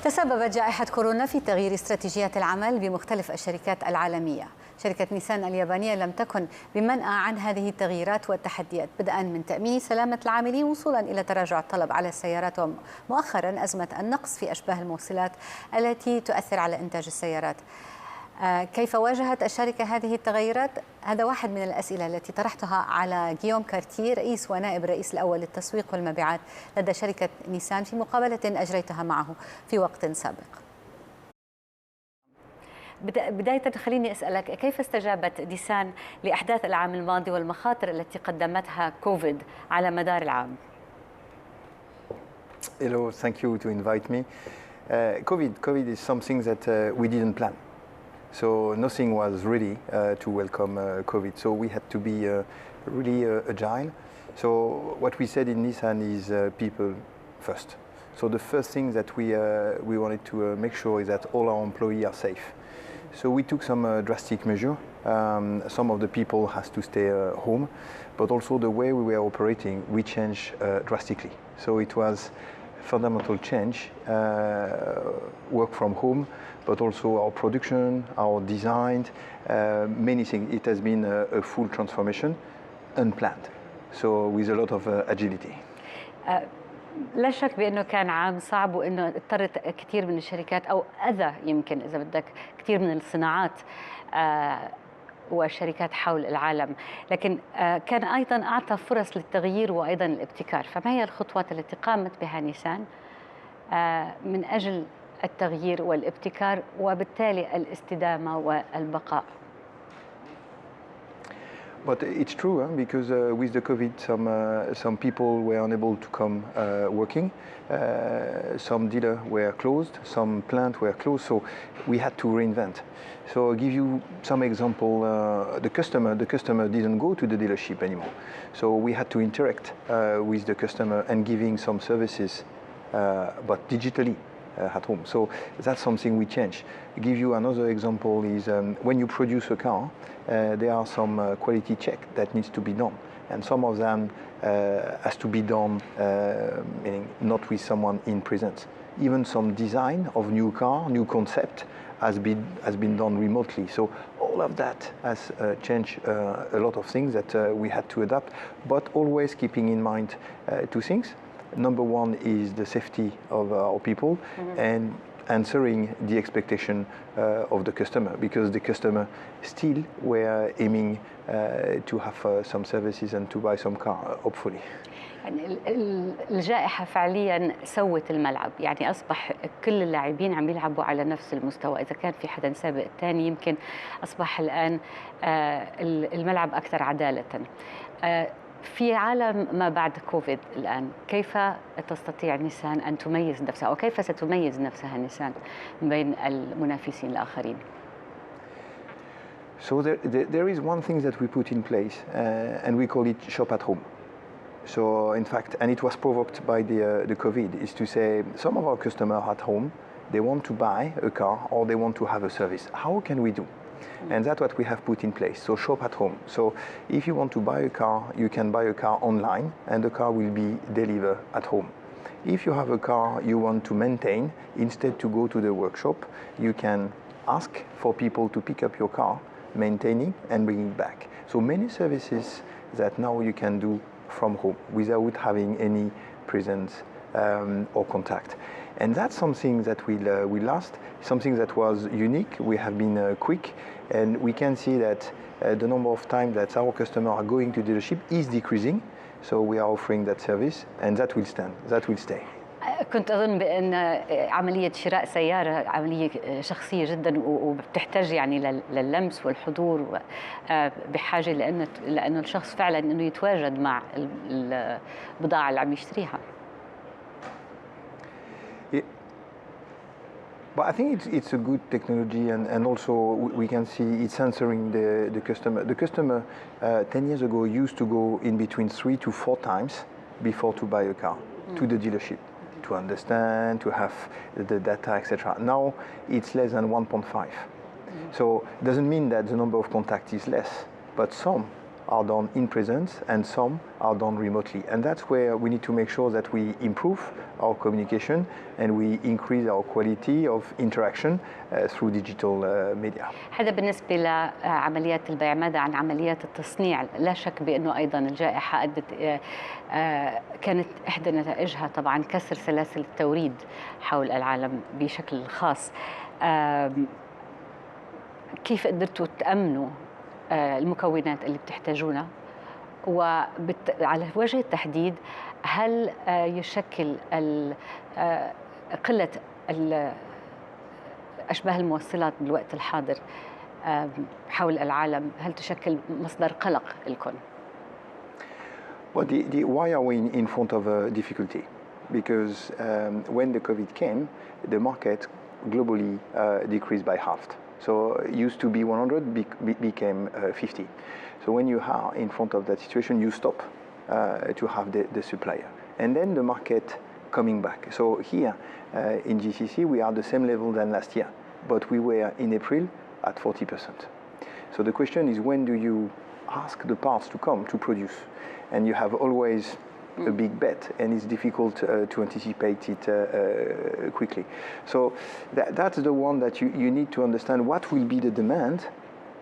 تسببت جائحة كورونا في تغيير استراتيجيات العمل بمختلف الشركات العالمية. شركة نيسان اليابانية لم تكن بمنأى عن هذه التغييرات والتحديات، بدءا من تأمين سلامة العاملين وصولا إلى تراجع الطلب على السيارات، ومؤخرا أزمة النقص في أشباه الموصلات التي تؤثر على إنتاج السيارات. كيف واجهت الشركة هذه التغيرات؟ هذا واحد من الأسئلة التي طرحتها على غيوم كارتييه، رئيس ونائب الرئيس الأول للتسويق والمبيعات لدى شركة نيسان، في مقابلة أجريتها معه في وقت سابق. بداية خليني أسألك، كيف استجابت نيسان لأحداث العام الماضي والمخاطر التي قدمتها كوفيد على مدار العام؟ Hello, thank you to invite me. COVID is something that we didn't plan. So nothing was ready to welcome COVID. So we had to be really agile. So what we said in Nissan is people first. So the first thing that we wanted to make sure is that all our employees are safe. So we took some drastic measure. Some of the people has to stay home, but also the way we were operating, we changed drastically. So it was fundamental change, work from home, but also our production, our design, many things. It has been a full transformation, unplanned, so with a lot of agility. لا شك بأنه كان عام صعب، وأنه اضطرت كثير من الشركات أو أذى يمكن إذا بدك كثير من الصناعات والشركات حول العالم، لكن كان أيضا أعطى فرص للتغيير وأيضا الابتكار. فما هي الخطوات التي قامت بها نيسان من أجل التغيير والابتكار وبالتالي الاستدامة والبقاء؟ But it's true, because with the COVID, some people were unable to come working. Some dealers were closed, some plants were closed, so we had to reinvent. So I'll give you some example. The customer didn't go to the dealership anymore. So we had to interact with the customer and giving some services, but digitally. At home. So that's something we changed. To give you another example is when you produce a car, there are some quality check that needs to be done, and some of them has to be done, meaning not with someone in presence. Even some design of new car, new concept has been done remotely. So all of that has changed a lot of things that we had to adapt, but always keeping in mind two things. Number one is the safety of our people, and answering the expectation of the customer, because the customer still were aiming to have some services and to buy some car, hopefully. يعني الجائحة فعليا سوت الملعب، يعني أصبح كل اللاعبين عم يلعبوا على نفس المستوى. إذا كان في حدا سابق الثاني، يمكن أصبح الآن الملعب أكثر عدالة. في عالم ما بعد كوفيد الآن، كيف تستطيع نيسان أن تميز نفسها، أو كيف ستميز نفسها نيسان بين المنافسين الآخرين؟ So there is one thing that we put in place, and we call it shop at home. So in fact, and it was provoked by the COVID, is to say some of our customers at home, they want to buy a car or they want to have a service. How can we do? And that's what we have put in place. So shop at home. So if you want to buy a car, you can buy a car online and the car will be delivered at home. If you have a car you want to maintain, instead to go to the workshop, you can ask for people to pick up your car, maintaining and bring it back. So many services that now you can do from home without having any presence or contact. And that's something that will last, something that was unique. We have been quick, and we can see that the number of times that our customers are going to dealership is decreasing. So we are offering that service, and that will stand, that will stay. كنت أظن بأن عملية شراء سيارة عملية شخصية جدا، وبتحتاج يعني لللمس والحضور، بحاجة لأنه الشخص فعلا أنه يتواجد مع البضاعة اللي عم يشتريها. But I think it's a good technology, and also we can see it's answering the customer. The customer 10 years ago used to go in between 3 to 4 times before to buy a car to the dealership, to understand, to have the data, etc. Now it's less than 1.5. So it doesn't mean that the number of contacts is less, but some are done in presence and some are done remotely. And that's where we need to make sure that we improve our communication and we increase our quality of interaction through digital media. هذا بالنسبة لعمليات البيع. ماذا عن عمليات التصنيع؟ لا شك بأنه أيضا الجائحة أدت كانت إحدى نتائجها طبعا كسر سلاسل التوريد حول العالم بشكل خاص. كيف قدرتوا تأمنوا المكونات اللي بتحتاجونها؟ وعلى وجه التحديد هل يشكل قلة أشباه الموصلات بالوقت الحاضر حول العالم هل تشكل مصدر قلق لكم؟ Well, why are we in front of a difficulty? Because when the COVID came, the market globally decreased by half. So it used to be 100, became 50. So when you are in front of that situation, you stop to have the supplier. And then the market coming back. So here in GCC, we are the same level than last year, but we were in April at 40%. So the question is, when do you ask the parts to come to produce? And you have always a big bet, and it's difficult to anticipate it quickly. So that's the one that you need to understand what will be the demand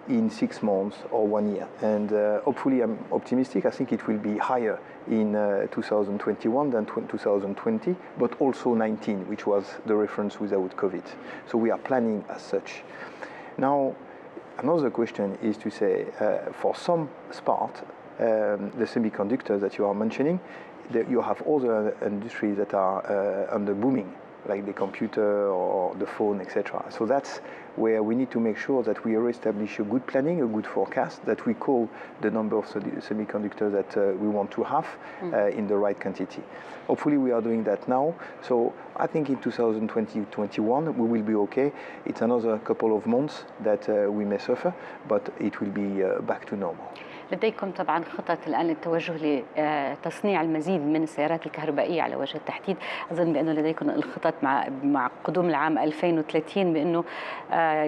in 6 months or 1 year. And hopefully I'm optimistic. I think it will be higher in 2021 than 2020, but also 19, which was the reference without COVID. So we are planning as such. Now, another question is to say, for some part, the semiconductors that you are mentioning, you have other industries that are under booming, like the computer or the phone, etc. So that's where we need to make sure that we establish a good planning, a good forecast, that we call the number of semiconductors that we want to have in the right quantity. Hopefully we are doing that now. So I think in 2020-21 we will be okay. It's another couple of months that we may suffer, but it will be back to normal. لديكم طبعا خطط الآن للتوجه لتصنيع المزيد من السيارات الكهربائية على وجه التحديد. أظن بأنه لديكم الخطط مع قدوم العام 2030 بأنه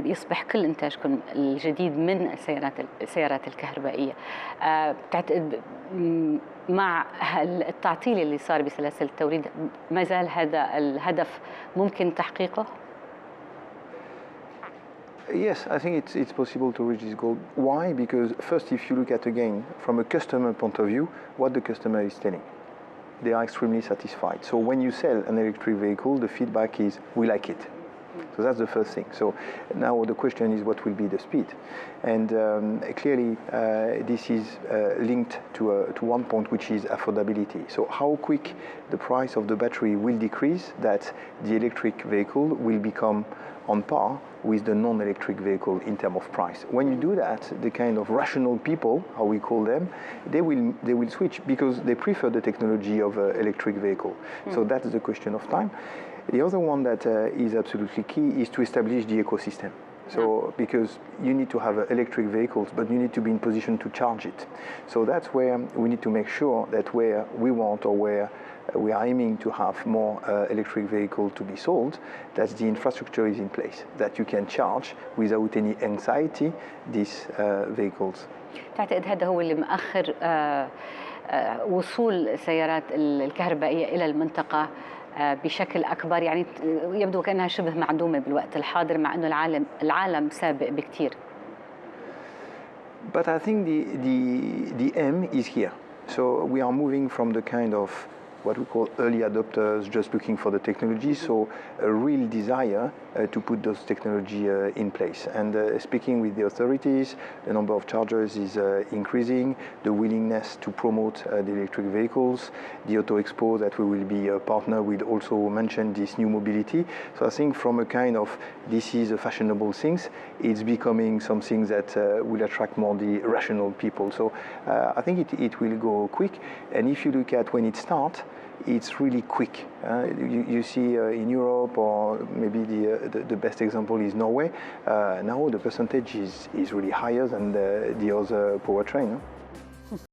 يصبح كل إنتاجكم الجديد من السيارات الكهربائية. تعتقد مع التعطيل اللي صار بسلاسل التوريد ما زال هذا الهدف ممكن تحقيقه؟ Yes, I think it's possible to reach this goal. Why? Because first, if you look at again from a customer point of view, what the customer is telling, they are extremely satisfied. So when you sell an electric vehicle, the feedback is, we like it. So that's the first thing. So now the question is, what will be the speed? And clearly, this is linked to one point, which is affordability. So how quick the price of the battery will decrease, that the electric vehicle will become on par with the non-electric vehicle in terms of price. When you do that, the kind of rational people, how we call them, they will switch because they prefer the technology of electric vehicle. So that's the question of time. The other one that is absolutely key is to establish the ecosystem. So because you need to have electric vehicles, but you need to be in position to charge it. So that's where we need to make sure that where we want or where we are aiming to have more electric vehicles to be sold, that the infrastructure is in place, that you can charge without any anxiety these vehicles. تعتقد هذا هو اللي مؤخر وصول السيارات الكهربائية إلى المنطقة بشكل أكبر؟ يعني يبدو كأنها شبه معدومة بالوقت الحاضر مع أنه العالم سابق بكتير. But I think the aim is here. So we are moving from the kind of what we call early adopters, just looking for the technology, so a real desire to put those technology in place. And speaking with the authorities, the number of chargers is increasing, the willingness to promote the electric vehicles, the Auto Expo that we will be a partner with also mentioned this new mobility. So I think from a kind of, this is a fashionable things, it's becoming something that will attract more the rational people. So I think it will go quick. And if you look at when it starts, it's really quick. You see in Europe, or maybe the best example is Norway. Now the percentage is really higher than the other powertrain.